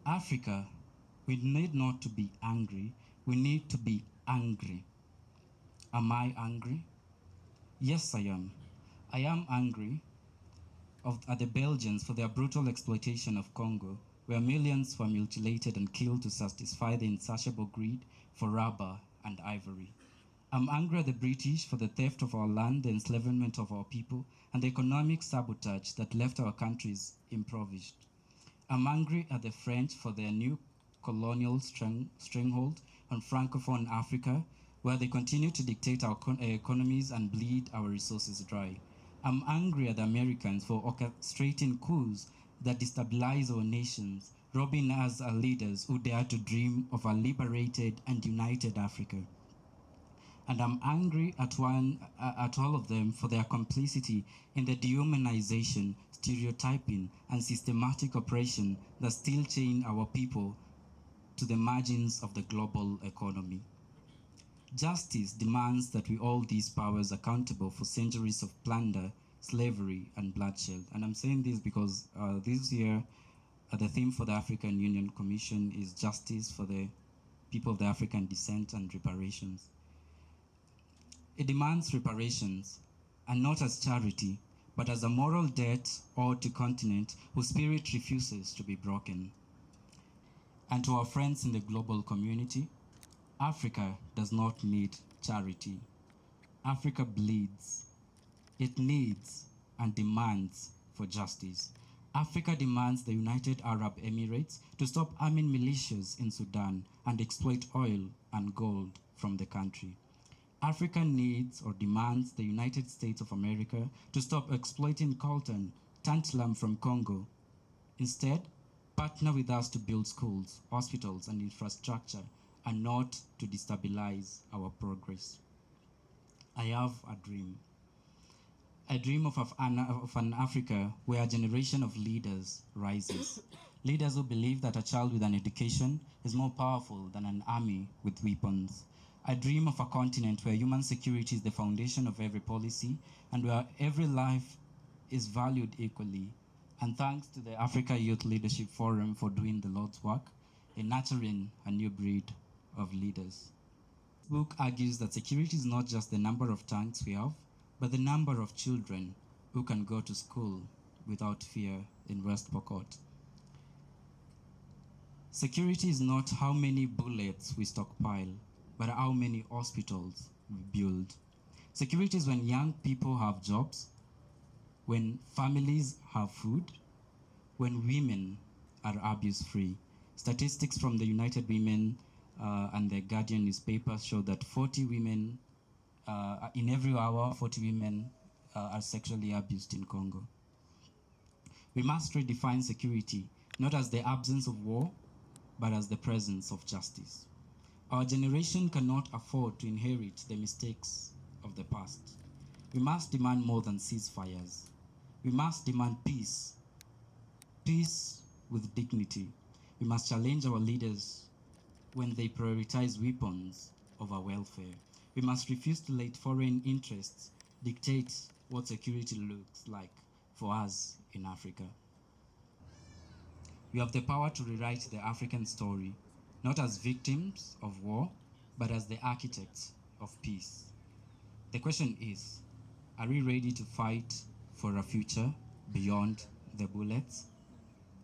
Africa, we need not to be angry, we need to be angry. Am I angry? Yes, I am. I am angry at the Belgians for their brutal exploitation of Congo, where millions were mutilated and killed to satisfy the insatiable greed for rubber and ivory. I'm angry at the British for the theft of our land, the enslavement of our people, and the economic sabotage that left our countries impoverished. I'm angry at the French for their new colonial stranglehold on Francophone Africa, where they continue to dictate our economies and bleed our resources dry. I'm angry at the Americans for orchestrating coups that destabilize our nations, robbing us our leaders who dare to dream of a liberated and united Africa. And I'm angry at all of them for their complicity in the dehumanization, stereotyping, and systematic oppression that still chain our people to the margins of the global economy. Justice demands that we hold these powers accountable for centuries of plunder, slavery, and bloodshed. And I'm saying this because this year, the theme for the African Union Commission is justice for the people of the African descent and reparations. It demands reparations, and not as charity, but as a moral debt owed to continent whose spirit refuses to be broken. And to our friends in the global community, Africa does not need charity. Africa bleeds. It needs and demands for justice. Africa demands the United Arab Emirates to stop arming militias in Sudan and exploit oil and gold from the country. Africa needs or demands the United States of America to stop exploiting coltan, tantalum from Congo. Instead, partner with us to build schools, hospitals, and infrastructure, and not to destabilize our progress. I have a dream of an Africa where a generation of leaders rises. Leaders who believe that a child with an education is more powerful than an army with weapons. I dream of a continent where human security is the foundation of every policy and where every life is valued equally. And thanks to the Africa Youth Leadership Forum for doing the Lord's work in nurturing a new breed of leaders. This book argues that security is not just the number of tanks we have, but the number of children who can go to school without fear in West Pokot. Security is not how many bullets we stockpile, but how many hospitals we build. Security is when young people have jobs, when families have food, when women are abuse-free. Statistics from the United Women and the Guardian newspaper show that 40 women, in every hour, 40 women are sexually abused in Congo. We must redefine security, not as the absence of war, but as the presence of justice. Our generation cannot afford to inherit the mistakes of the past. We must demand more than ceasefires. We must demand peace, peace with dignity. We must challenge our leaders when they prioritize weapons over welfare. We must refuse to let foreign interests dictate what security looks like for us in Africa. We have the power to rewrite the African story, not as victims of war, but as the architects of peace. The question is, are we ready to fight for a future beyond the bullets?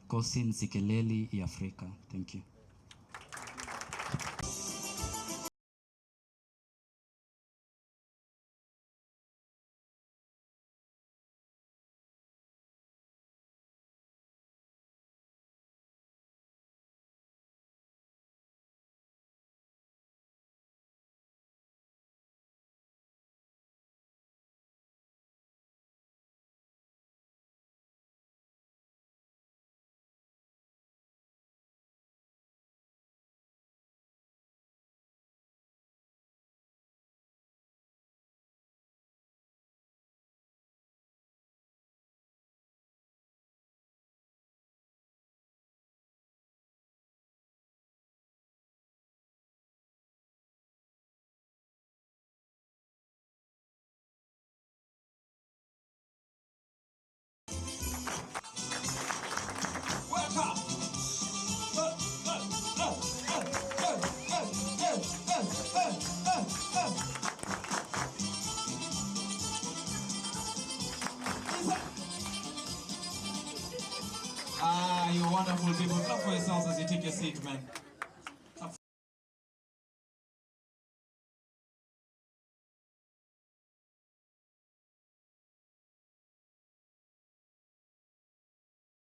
Kosi Ntsikeleli i Afrika. Thank you. Ah, you wonderful people. Clap for yourselves as you take your seat, man.